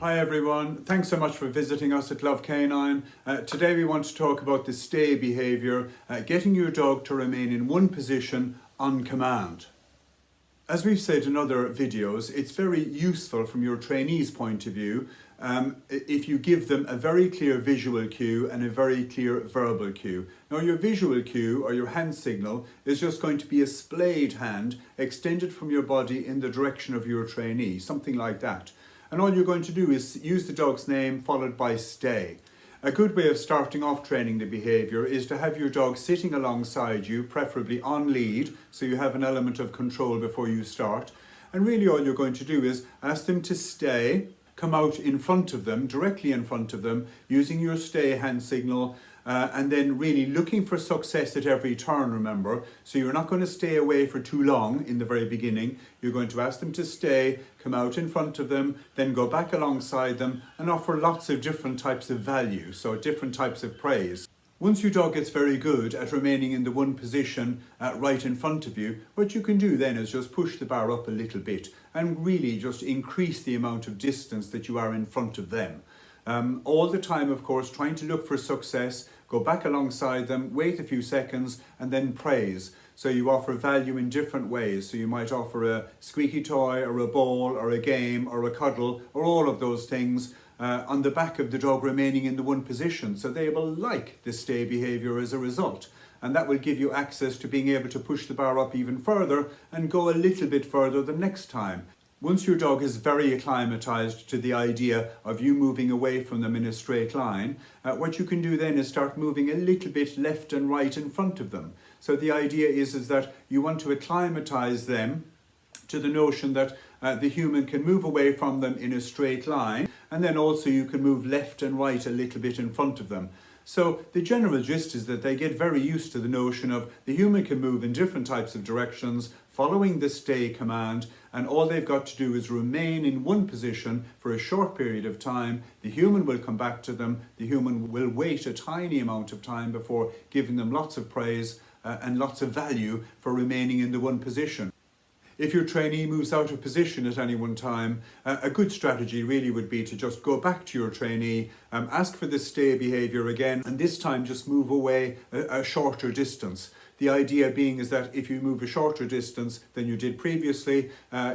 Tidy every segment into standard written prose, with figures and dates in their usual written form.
Hi everyone, thanks so much for visiting us at Love Canine. Today we want to talk about the stay behaviour, getting your dog to remain in one position on command. As we've said in other videos, it's very useful from your trainee's point of view if you give them a very clear visual cue and a very clear verbal cue. Now your visual cue or your hand signal is just going to be a splayed hand extended from your body in the direction of your trainee, something like that. And all you're going to do is use the dog's name followed by stay. A good way of starting off training the behaviour is to have your dog sitting alongside you, preferably on lead, so you have an element of control before you start. And really all you're going to do is ask them to stay, come out in front of them, directly in front of them, using your stay hand signal, and then really looking for success at every turn, remember. So you're not going to stay away for too long in the very beginning. You're going to ask them to stay, come out in front of them, then go back alongside them and offer lots of different types of value, so different types of praise. Once your dog gets very good at remaining in the one position right in front of you, what you can do then is just push the bar up a little bit and really just increase the amount of distance that you are in front of them. All the time, of course, trying to look for success, go back alongside them, wait a few seconds and then praise. So you offer value in different ways. So you might offer a squeaky toy or a ball or a game or a cuddle or all of those things on the back of the dog remaining in the one position. So they will like the stay behaviour as a result. And that will give you access to being able to push the bar up even further and go a little bit further the next time. Once your dog is very acclimatized to the idea of you moving away from them in a straight line, what you can do then is start moving a little bit left and right in front of them. So the idea is that you want to acclimatize them to the notion that the human can move away from them in a straight line, and then also you can move left and right a little bit in front of them. So the general gist is that they get very used to the notion of the human can move in different types of directions following the stay command, and all they've got to do is remain in one position for a short period of time. The human will come back to them. The human will wait a tiny amount of time before giving them lots of praise and lots of value for remaining in the one position. If your trainee moves out of position at any one time, a good strategy really would be to just go back to your trainee, ask for the stay behaviour again, and this time just move away a shorter distance. The idea being is that if you move a shorter distance than you did previously,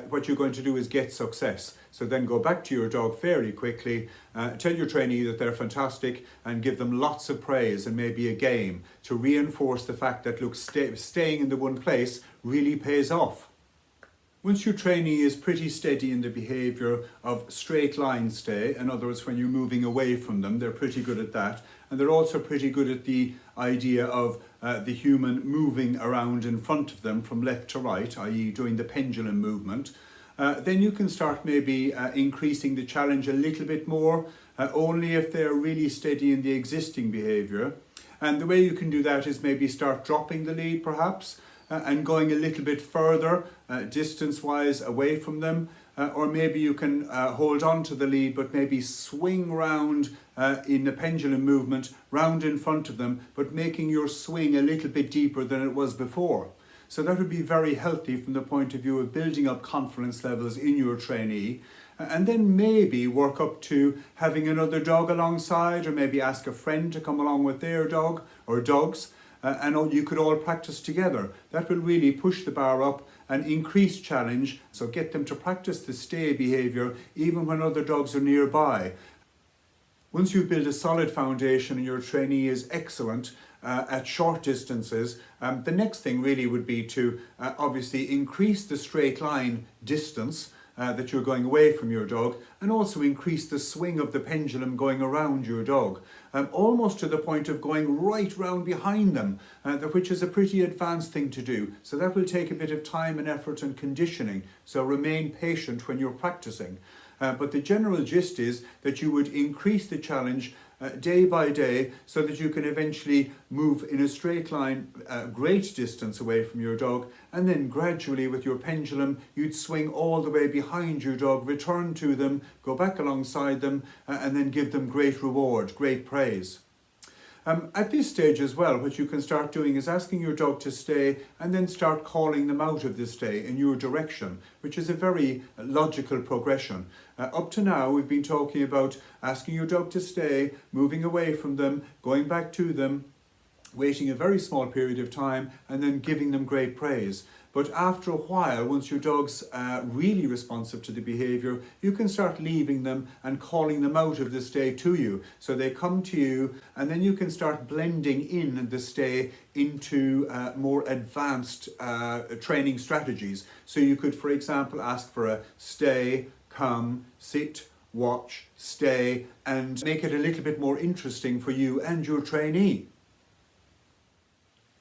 what you're going to do is get success. So then go back to your dog fairly quickly, tell your trainee that they're fantastic and give them lots of praise and maybe a game to reinforce the fact that, look, staying in the one place really pays off. Once your trainee is pretty steady in the behaviour of straight line stay, in other words when you're moving away from them, they're pretty good at that, and they're also pretty good at the idea of the human moving around in front of them from left to right, i.e. doing the pendulum movement, then you can start maybe increasing the challenge a little bit more, only if they're really steady in the existing behaviour. And the way you can do that is maybe start dropping the lead perhaps, and going a little bit further distance-wise away from them, or maybe you can hold on to the lead but maybe swing round in the pendulum movement round in front of them, but making your swing a little bit deeper than it was before. So that would be very healthy from the point of view of building up confidence levels in your trainee, and then maybe work up to having another dog alongside, or maybe ask a friend to come along with their dog or dogs. And you could all practice together. That will really push the bar up and increase challenge, so get them to practice the stay behaviour even when other dogs are nearby. Once you've built a solid foundation and your trainee is excellent at short distances, the next thing really would be to obviously increase the straight line distance that you're going away from your dog, and also increase the swing of the pendulum going around your dog, almost to the point of going right round behind them, which is a pretty advanced thing to do. So that will take a bit of time and effort and conditioning, so remain patient when you're practicing. But the general gist is that you would increase the challenge day by day, so that you can eventually move in a straight line a great distance away from your dog, and then gradually with your pendulum you'd swing all the way behind your dog, return to them, go back alongside them, and then give them great reward, great praise. At this stage as well, what you can start doing is asking your dog to stay and then start calling them out of the stay in your direction, which is a very logical progression. Up to now, we've been talking about asking your dog to stay, moving away from them, going back to them, waiting a very small period of time and then giving them great praise. But after a while, once your dog's really responsive to the behaviour, you can start leaving them and calling them out of the stay to you. So they come to you and then you can start blending in the stay into more advanced training strategies. So you could, for example, ask for a stay, come, sit, watch, stay, and make it a little bit more interesting for you and your trainee.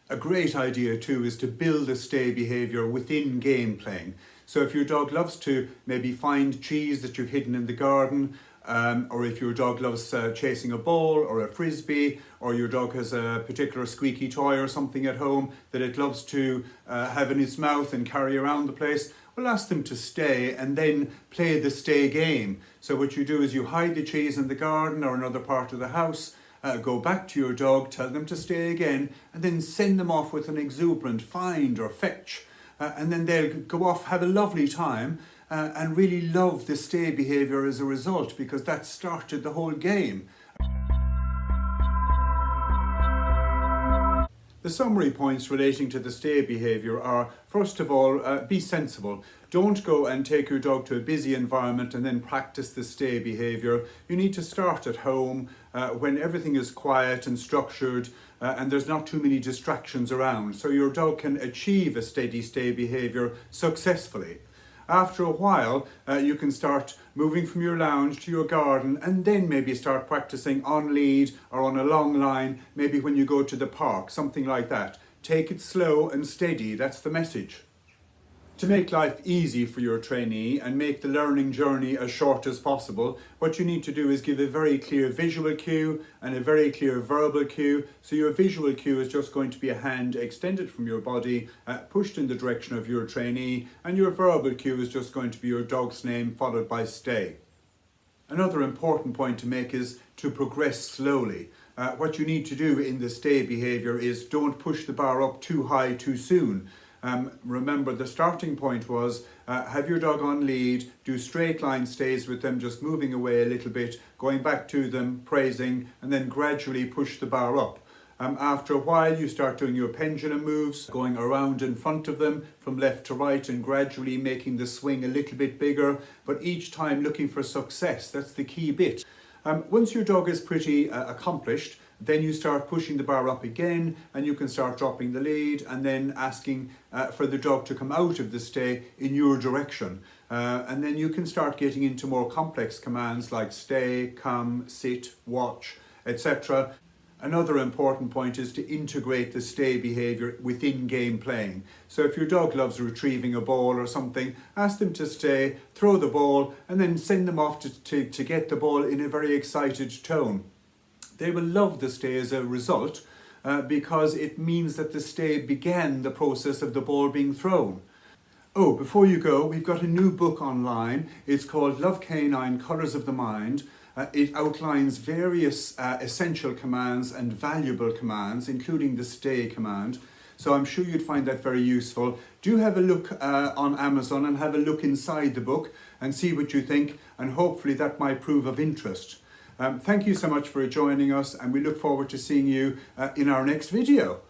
A great idea too is to build a stay behaviour within game playing. So if your dog loves to maybe find cheese that you've hidden in the garden, or if your dog loves chasing a ball or a frisbee, or your dog has a particular squeaky toy or something at home that it loves to have in its mouth and carry around the place, well, ask them to stay and then play the stay game. So what you do is you hide the cheese in the garden or another part of the house, go back to your dog, tell them to stay again, and then send them off with an exuberant find or fetch. And then they'll go off, have a lovely time, and really love the stay behaviour as a result, because that started the whole game. The summary points relating to the stay behaviour are, first of all, be sensible. Don't go and take your dog to a busy environment and then practice the stay behaviour. You need to start at home when everything is quiet and structured and there's not too many distractions around, so your dog can achieve a steady stay behaviour successfully. After a while, you can start moving from your lounge to your garden and then maybe start practicing on lead or on a long line, maybe when you go to the park, something like that. Take it slow and steady, that's the message. To make life easy for your trainee and make the learning journey as short as possible, what you need to do is give a very clear visual cue and a very clear verbal cue. So your visual cue is just going to be a hand extended from your body, pushed in the direction of your trainee, and your verbal cue is just going to be your dog's name followed by stay. Another important point to make is to progress slowly. What you need to do in the stay behaviour is don't push the bar up too high too soon. Remember, the starting point was have your dog on lead, do straight line stays with them, just moving away a little bit, going back to them, praising, and then gradually push the bar up. After a while, you start doing your pendulum moves, going around in front of them from left to right and gradually making the swing a little bit bigger, but each time looking for success. That's the key bit. Once your dog is pretty accomplished, then you start pushing the bar up again and you can start dropping the lead and then asking for the dog to come out of the stay in your direction. And then you can start getting into more complex commands like stay, come, sit, watch, etc. Another important point is to integrate the stay behaviour within game playing. So if your dog loves retrieving a ball or something, ask them to stay, throw the ball, and then send them off to get the ball in a very excited tone. They will love the stay as a result because it means that the stay began the process of the ball being thrown. Oh, before you go, we've got a new book online. It's called Love Canine, Colours of the Mind. It outlines various essential commands and valuable commands, including the stay command. So I'm sure you'd find that very useful. Do have a look on Amazon and have a look inside the book and see what you think, and hopefully that might prove of interest. Thank you so much for joining us, and we look forward to seeing you in our next video.